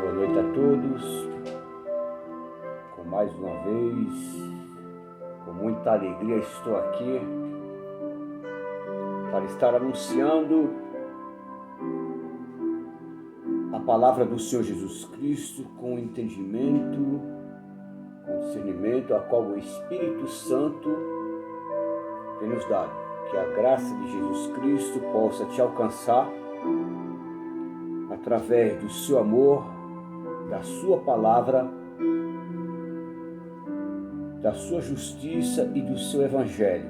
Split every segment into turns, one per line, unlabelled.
Boa noite a todos. Com mais uma vez, com muita alegria estou aqui para estar anunciando a palavra do Senhor Jesus Cristo com entendimento, com discernimento, a qual o Espírito Santo tem nos dado. Que a graça de Jesus Cristo possa te alcançar através do seu amor, da sua palavra, da sua justiça e do seu evangelho,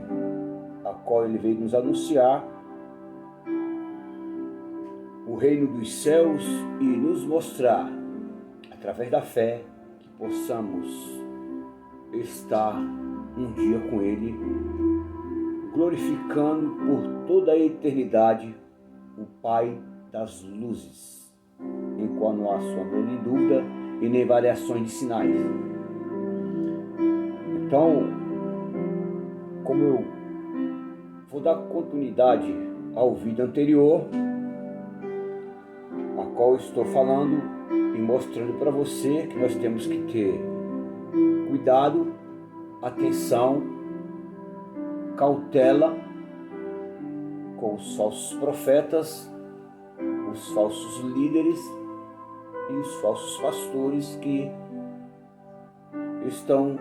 a qual ele veio nos anunciar o reino dos céus e nos mostrar, através da fé, que possamos estar um dia com ele, glorificando por toda a eternidade o Pai das luzes, enquanto não há sombra de dúvida e nem variações de sinais. Então, como eu vou dar continuidade ao vídeo anterior, a qual eu estou falando e mostrando para você que nós temos que ter cuidado, atenção, cautela com os falsos profetas, os falsos líderes e os falsos pastores que estão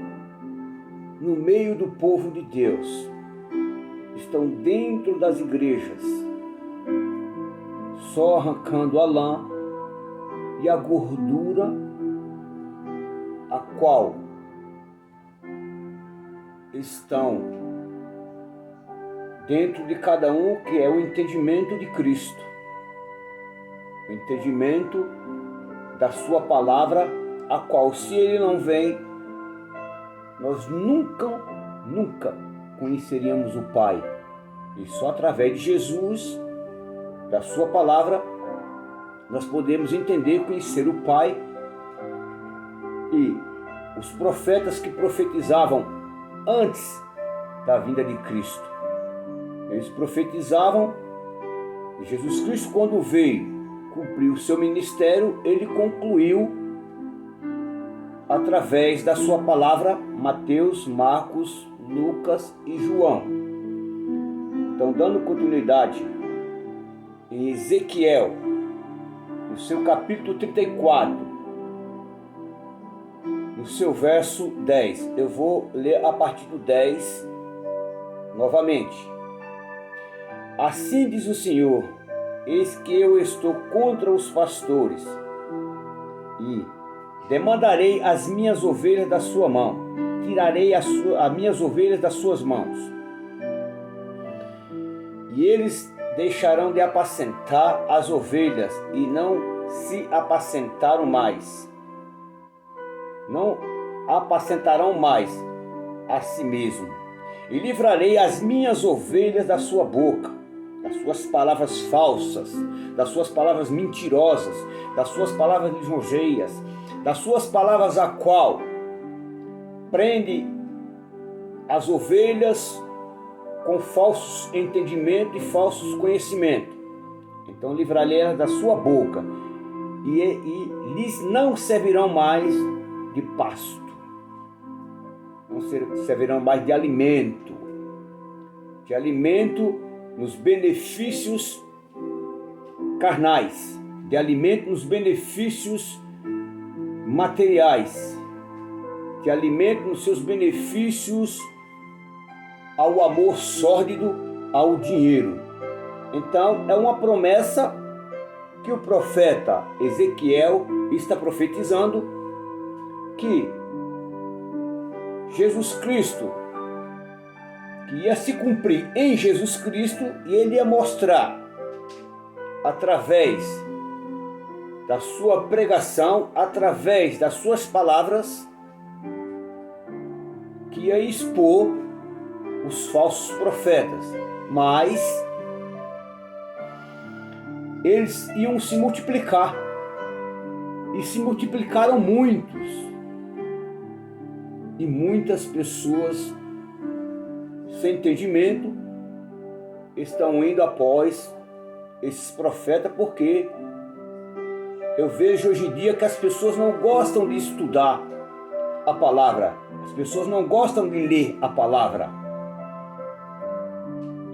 no meio do povo de Deus, estão dentro das igrejas, só arrancando a lã e a gordura, a qual estão dentro de cada um, que é o entendimento de Cristo, o entendimento da sua palavra, a qual, se ele não vem, nós nunca conheceríamos o Pai. E só através de Jesus, da sua palavra, nós podemos entender e conhecer o Pai. E os profetas que profetizavam antes da vinda de Cristo, eles profetizavam, e Jesus Cristo, quando veio cumprir o seu ministério, ele concluiu através da sua palavra Mateus, Marcos, Lucas e João. Então, dando continuidade em Ezequiel, no seu capítulo 34, no seu verso 10, eu vou ler a partir do 10 novamente. Assim diz o Senhor: eis que eu estou contra os pastores e demandarei as minhas ovelhas da sua mão, tirarei as minhas ovelhas das suas mãos, e eles deixarão de apacentar as ovelhas e não se apacentaram mais, não apacentarão mais a si mesmo, e livrarei as minhas ovelhas da sua boca, das suas palavras falsas, das suas palavras mentirosas, das suas palavras lisonjeias, das suas palavras a qual prende as ovelhas com falsos entendimentos e falsos conhecimentos. Então livrarei elas da sua boca e lhes não servirão mais de pasto, não servirão mais de alimento nos benefícios carnais, de alimento nos benefícios materiais, de alimento nos seus benefícios ao amor sórdido, ao dinheiro. Então, é uma promessa que o profeta Ezequiel está profetizando, que Jesus Cristo, que ia se cumprir em Jesus Cristo, e ele ia mostrar através da sua pregação, através das suas palavras, que ia expor os falsos profetas, mas eles iam se multiplicar, e se multiplicaram muitos, e muitas pessoas sem entendimento estão indo após esses profetas, porque Eu vejo hoje em dia que as pessoas não gostam de estudar a palavra. As pessoas não gostam de ler a palavra.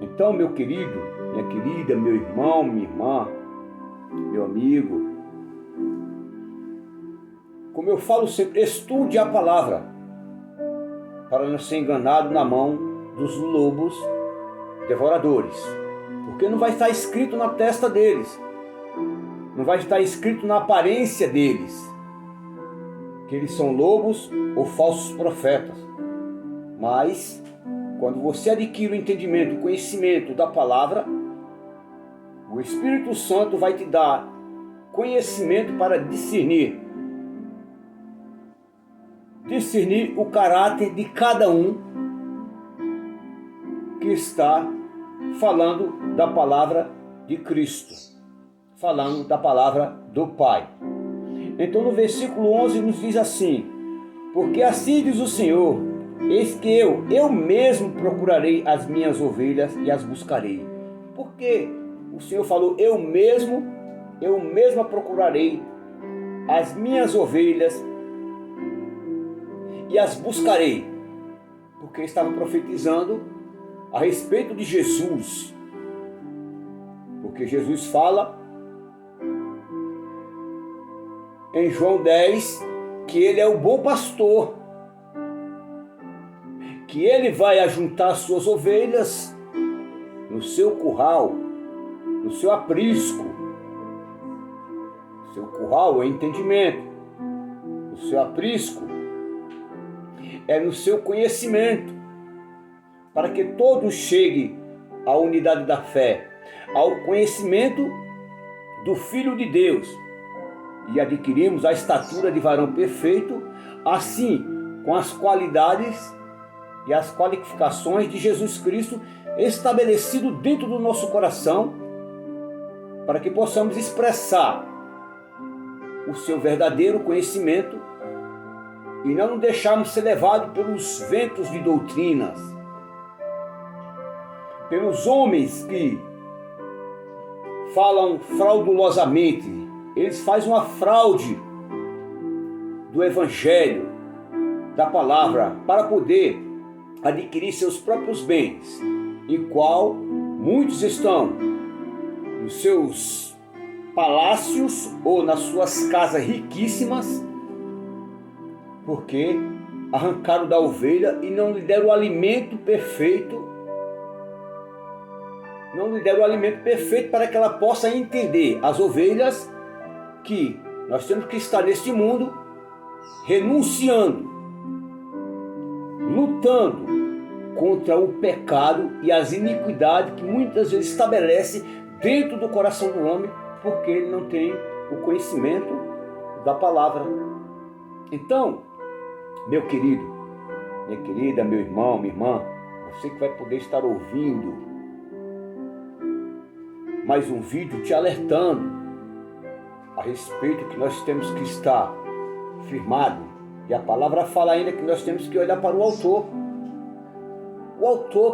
Então, meu querido, minha querida, meu irmão, minha irmã, meu amigo, como eu falo sempre, estude a palavra para não ser enganado na mão dos lobos devoradores. Porque não vai estar escrito na testa deles, não vai estar escrito na aparência deles que eles são lobos ou falsos profetas. Mas quando você adquire o entendimento, o conhecimento da palavra, o Espírito Santo vai te dar conhecimento para discernir o caráter de cada um que está falando da palavra de Cristo, falando da palavra do Pai. Então no versículo 11 nos diz assim: porque assim diz o Senhor, eis que eu mesmo procurarei as minhas ovelhas e as buscarei. Porque o Senhor falou, eu mesma procurarei as minhas ovelhas e as buscarei. Porque estava profetizando a respeito de Jesus. Porque Jesus fala em João 10 que ele é o bom pastor, que ele vai ajuntar suas ovelhas no seu curral, no seu aprisco. O seu curral é entendimento, o seu aprisco é no seu conhecimento, para que todos cheguem à unidade da fé, ao conhecimento do Filho de Deus, e adquirimos a estatura de varão perfeito, assim com as qualidades e as qualificações de Jesus Cristo estabelecido dentro do nosso coração, para que possamos expressar o seu verdadeiro conhecimento e não nos deixarmos ser levados pelos ventos de doutrinas, pelos homens que falam fraudulosamente. Eles fazem uma fraude do Evangelho, da palavra, para poder adquirir seus próprios bens, em qual muitos estão nos seus palácios ou nas suas casas riquíssimas, porque arrancaram da ovelha e não lhe deram o alimento perfeito, para que ela possa entender, as ovelhas, que nós temos que estar neste mundo renunciando, lutando contra o pecado e as iniquidades que muitas vezes estabelece dentro do coração do homem, porque ele não tem o conhecimento da palavra. Então, meu querido, minha querida, meu irmão, minha irmã, você que vai poder estar ouvindo mais um vídeo te alertando a respeito que nós temos que estar firmado. E a palavra fala ainda que nós temos que olhar para o autor,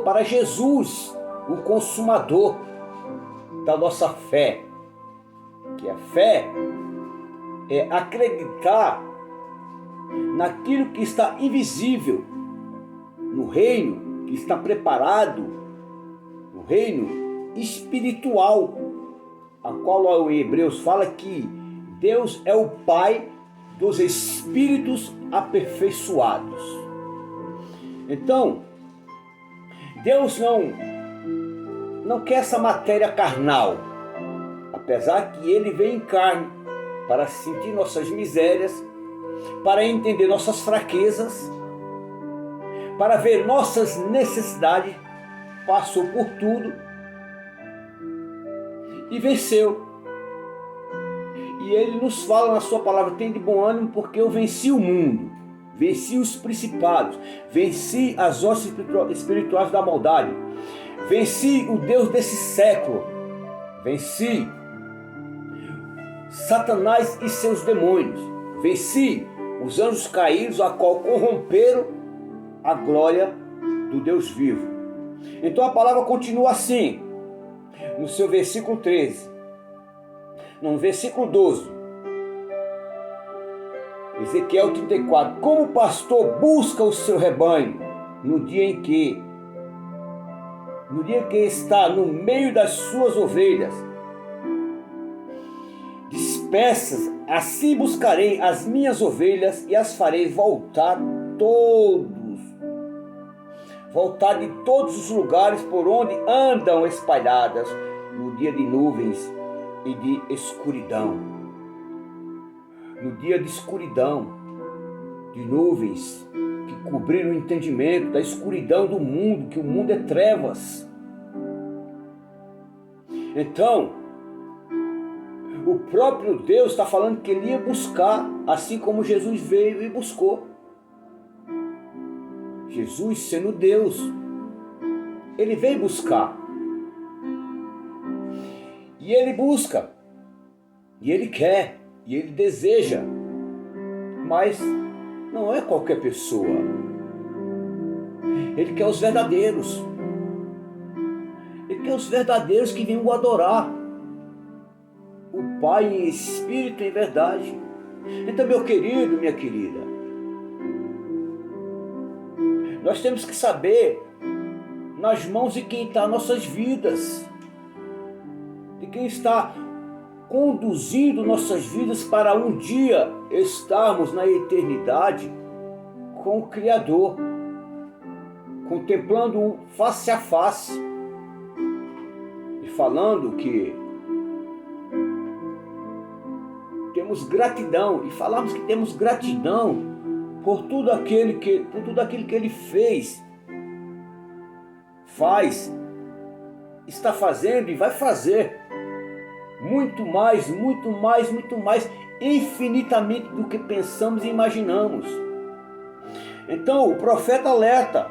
para Jesus, o consumador da nossa fé. Que a fé é acreditar naquilo que está invisível, no reino que está preparado, no reino espiritual, a qual o Hebreus fala que Deus é o Pai dos espíritos aperfeiçoados. Então, Deus não quer essa matéria carnal, apesar que Ele vem em carne para sentir nossas misérias, para entender nossas fraquezas, para ver nossas necessidades, passou por tudo e venceu. E Ele nos fala na sua palavra, tem de bom ânimo, porque eu venci o mundo, venci os principados, venci as hostes espirituais da maldade, venci o Deus desse século, venci Satanás e seus demônios, venci os anjos caídos, a qual corromperam a glória do Deus vivo. Então a palavra continua assim, no seu versículo 13, no versículo 12, Ezequiel 34. Como o pastor busca o seu rebanho no dia em que está no meio das suas ovelhas dispersas, assim buscarei as minhas ovelhas e as farei voltar de todos os lugares por onde andam espalhadas no dia de nuvens e de escuridão. No dia de escuridão, de nuvens que cobriram o entendimento da escuridão do mundo, que o mundo é trevas. Então, o próprio Deus está falando que ele ia buscar, assim como Jesus veio e buscou. Jesus, sendo Deus, ele veio buscar. E ele busca, e ele quer, e ele deseja. Mas não é qualquer pessoa. Ele quer os verdadeiros. Ele quer os verdadeiros que venham adorar o Pai em espírito e em verdade. Então, meu querido, minha querida, nós temos que saber nas mãos de quem está nossas vidas, de quem está conduzindo nossas vidas para um dia estarmos na eternidade com o Criador, contemplando-o face a face e falando que temos gratidão, e falamos que temos gratidão por tudo aquilo que ele fez, faz, está fazendo e vai fazer muito mais, infinitamente do que pensamos e imaginamos. Então o profeta alerta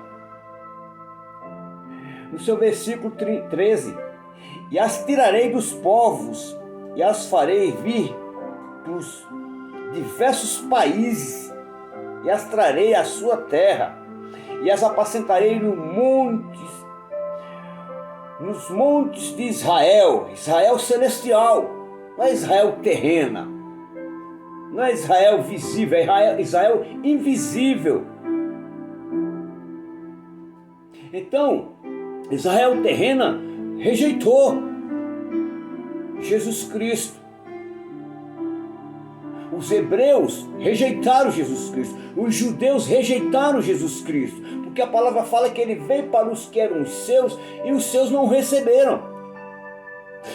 no seu versículo 13: e as tirarei dos povos e as farei vir dos diversos países e as trarei à sua terra e as apacentarei nos montes de Israel, Israel celestial, não é Israel terrena, não é Israel visível, é Israel invisível. Então, Israel terrena rejeitou Jesus Cristo. Os hebreus rejeitaram Jesus Cristo. Os judeus rejeitaram Jesus Cristo. Porque a palavra fala que ele veio para os que eram os seus e os seus não receberam.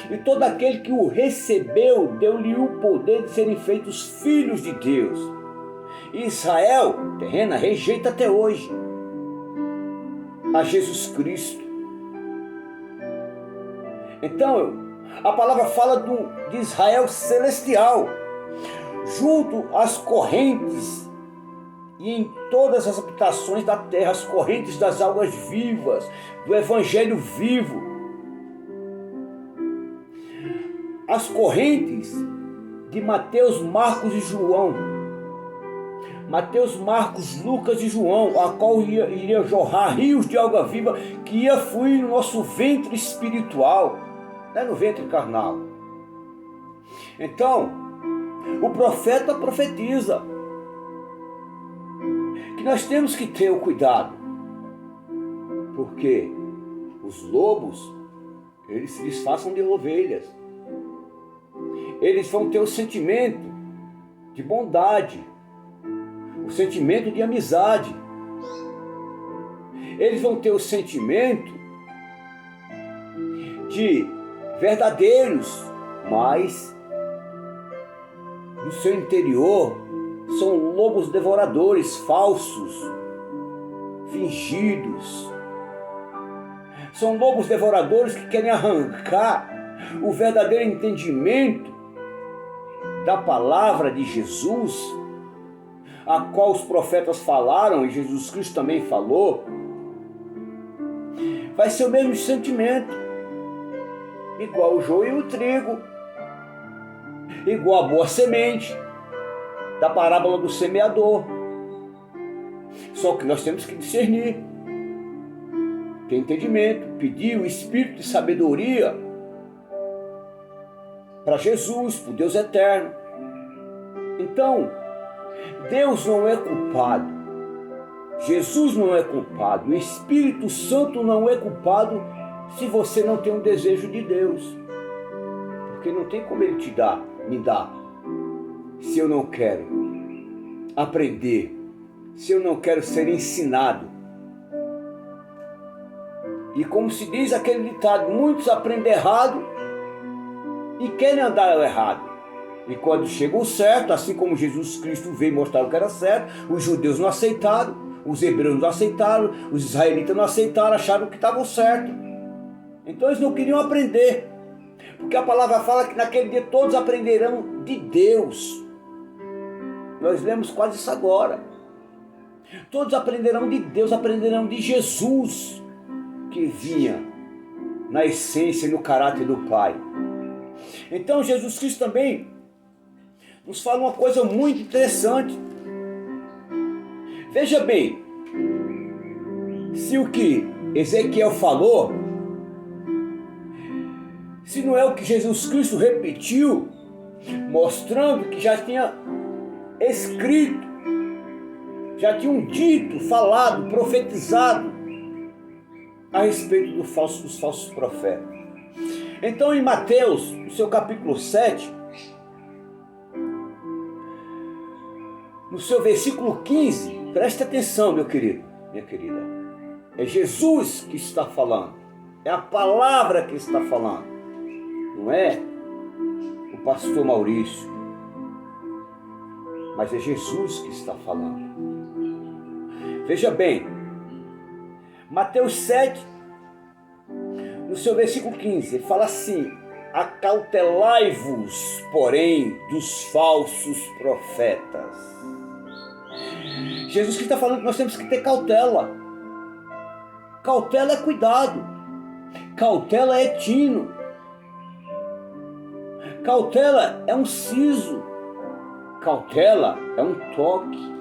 E todo aquele que o recebeu, deu-lhe o poder de serem feitos filhos de Deus. E Israel terrena rejeita até hoje a Jesus Cristo. Então, a palavra fala de Israel celestial, junto às correntes e em todas as habitações da terra, as correntes das águas vivas, do Evangelho vivo. As correntes de Mateus, Marcos e João. Mateus, Marcos, Lucas e João, a qual iria jorrar rios de água viva que ia fluir no nosso ventre espiritual, não é no ventre carnal. Então, o profeta profetiza que nós temos que ter o cuidado, porque os lobos, eles se disfarçam de ovelhas. Eles vão ter o sentimento de bondade, o sentimento de amizade. Eles vão ter o sentimento de verdadeiros, mas no seu interior são lobos devoradores, falsos, fingidos. São lobos devoradores que querem arrancar o verdadeiro entendimento da palavra de Jesus, a qual os profetas falaram e Jesus Cristo também falou. Vai ser o mesmo sentimento, igual o joio e o trigo, igual a boa semente da parábola do semeador. Só que nós temos que discernir, ter entendimento, pedir o espírito de sabedoria para Jesus, para o Deus eterno. Então, Deus não é culpado. Jesus não é culpado. O Espírito Santo não é culpado se você não tem um desejo de Deus. Porque não tem como Ele me dar, se eu não quero aprender, se eu não quero ser ensinado. E como se diz aquele ditado, muitos aprendem errado e querem andar errado. E quando chega o certo, assim como Jesus Cristo veio mostrar o que era certo, os judeus não aceitaram, os hebreus não aceitaram, os israelitas não aceitaram, acharam que estavam certo. Então eles não queriam aprender. Porque a palavra fala que naquele dia todos aprenderão de Deus. Nós lemos quase isso agora. Todos aprenderão de Deus, aprenderão de Jesus, que vinha na essência e no caráter do Pai. Então Jesus Cristo também nos fala uma coisa muito interessante. Veja bem, se o que Ezequiel falou, se não é o que Jesus Cristo repetiu, mostrando que já tinha escrito, já tinham dito, falado, profetizado a respeito dos falsos profetas. Então em Mateus, no seu capítulo 7, no seu versículo 15, preste atenção, meu querido, minha querida. É Jesus que está falando. É a palavra que está falando. Não é o pastor Maurício. Mas é Jesus que está falando. Veja bem. Mateus 7, no seu versículo 15, ele fala assim: acautelai-vos, porém, dos falsos profetas. Jesus que está falando que nós temos que ter cautela. Cautela é cuidado. Cautela é tino. Cautela é um siso. Cautela é um toque.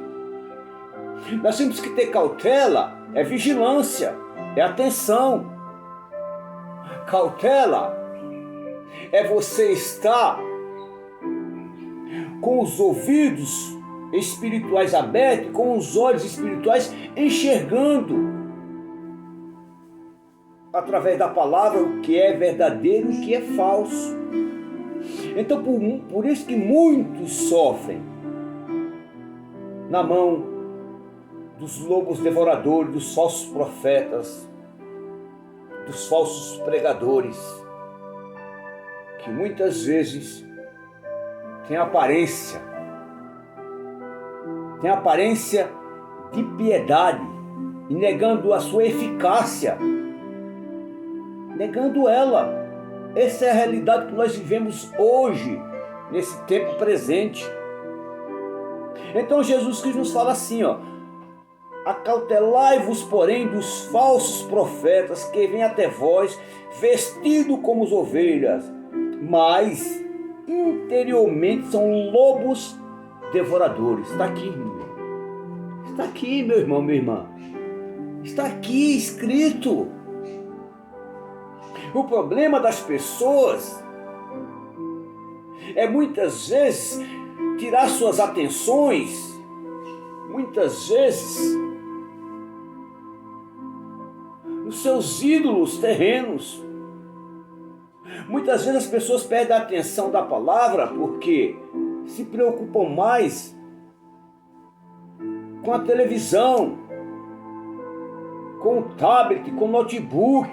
Nós temos que ter cautela, é vigilância, é atenção. Cautela é você estar com os ouvidos espirituais abertos, com os olhos espirituais enxergando através da palavra o que é verdadeiro e o que é falso. Então por isso que muitos sofrem na mão dos lobos devoradores, dos falsos profetas, dos falsos pregadores, que muitas vezes têm aparência de piedade e negando a sua eficácia, negando ela. Essa é a realidade que nós vivemos hoje, nesse tempo presente. Então Jesus Cristo nos fala assim, acautelai-vos, porém, dos falsos profetas que vêm até vós, vestidos como as ovelhas, mas interiormente são lobos devoradores. Está aqui, irmão. Está aqui, meu irmão, minha irmã. Está aqui escrito. O problema das pessoas é muitas vezes tirar suas atenções, muitas vezes nos seus ídolos terrenos. Muitas vezes as pessoas perdem a atenção da palavra porque se preocupam mais com a televisão, com o tablet, com o notebook,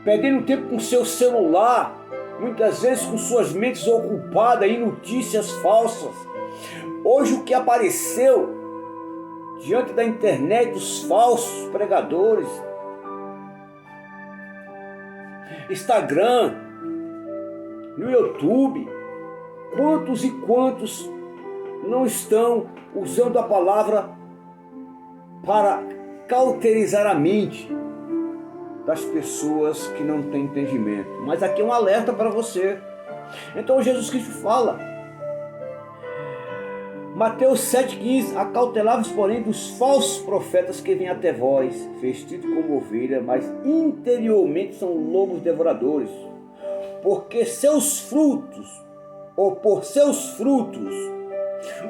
perdendo tempo com seu celular, muitas vezes com suas mentes ocupadas em notícias falsas. Hoje o que apareceu diante da internet, dos falsos pregadores, Instagram, no YouTube, quantos e quantos não estão usando a palavra para cauterizar a mente das pessoas que não têm entendimento. Mas aqui é um alerta para você. Então Jesus Cristo fala, Mateus 7,15, acautelai-vos, porém, dos falsos profetas que vêm até vós, vestidos como ovelha, mas interiormente são lobos devoradores. Porque seus frutos, ou por seus frutos,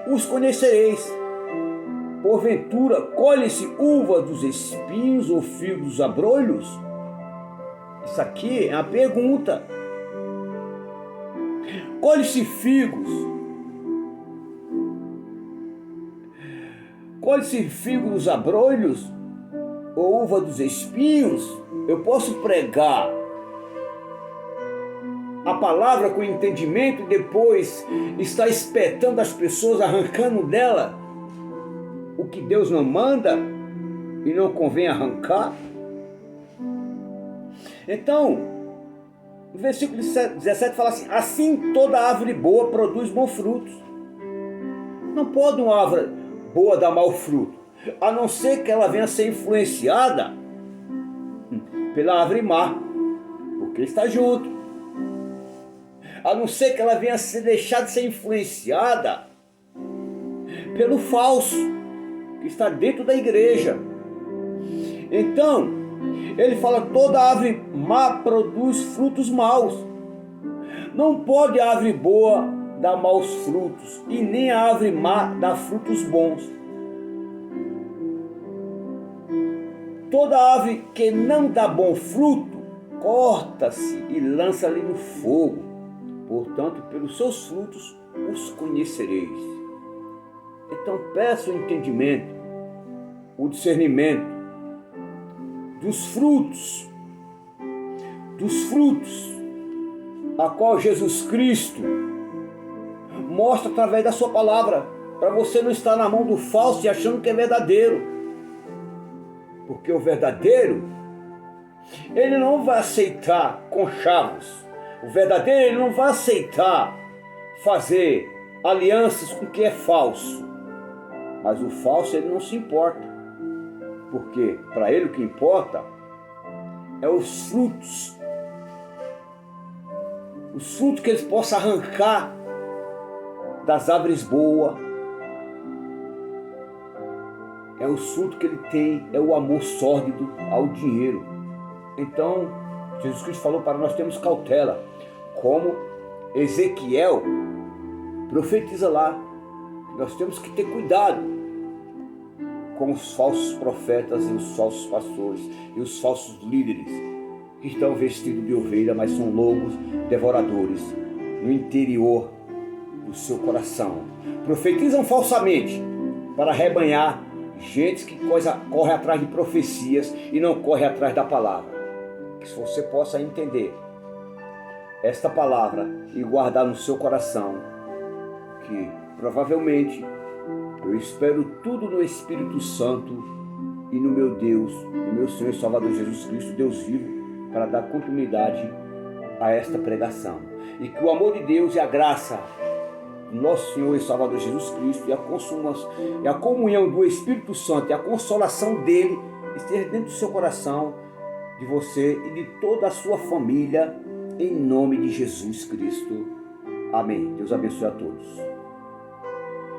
os conhecereis. Porventura, colhe-se uva dos espinhos ou figo dos abrolhos? Isso aqui é uma pergunta. Colhe-se figos? Colhe-se figo dos abrolhos ou uva dos espinhos? Eu posso pregar a palavra com entendimento e depois estar espetando as pessoas, arrancando dela o que Deus não manda e não convém arrancar? Então, o versículo 17 fala assim: assim toda árvore boa produz bons frutos. Não pode uma árvore boa dar mau fruto, a não ser que ela venha a ser influenciada pela árvore má, porque está junto. A não ser que ela venha a ser deixada de ser influenciada pelo falso, que está dentro da igreja. Então, ele fala: toda árvore má produz frutos maus. Não pode a árvore boa dar maus frutos, e nem a árvore má dar frutos bons. Toda árvore que não dá bom fruto, corta-se e lança ali no fogo. Portanto, pelos seus frutos os conhecereis. Então, peça o entendimento, o discernimento dos frutos a qual Jesus Cristo mostra através da sua palavra, para você não estar na mão do falso e achando que é verdadeiro. Porque o verdadeiro, ele não vai aceitar conchavos. O verdadeiro, ele não vai aceitar fazer alianças com o que é falso. Mas o falso, ele não se importa. Porque para ele o que importa é os frutos. Os frutos que eles possam arrancar das árvores boas. É o fruto que ele tem, é o amor sórdido ao dinheiro. Então, Jesus Cristo falou para nós termos cautela, como Ezequiel profetiza lá. Nós temos que ter cuidado com os falsos profetas e os falsos pastores e os falsos líderes que estão vestidos de ovelha, mas são lobos devoradores no interior do seu coração. Profetizam falsamente para arrebanhar gente que corre atrás de profecias e não corre atrás da palavra. Que se você possa entender esta palavra e guardar no seu coração, que provavelmente eu espero tudo no Espírito Santo e no meu Deus, no meu Senhor e Salvador Jesus Cristo, Deus vivo, para dar continuidade a esta pregação. E que o amor de Deus e a graça do nosso Senhor e Salvador Jesus Cristo e a comunhão do Espírito Santo e a consolação dele esteja dentro do seu coração, de você e de toda a sua família, em nome de Jesus Cristo. Amém. Deus abençoe a todos.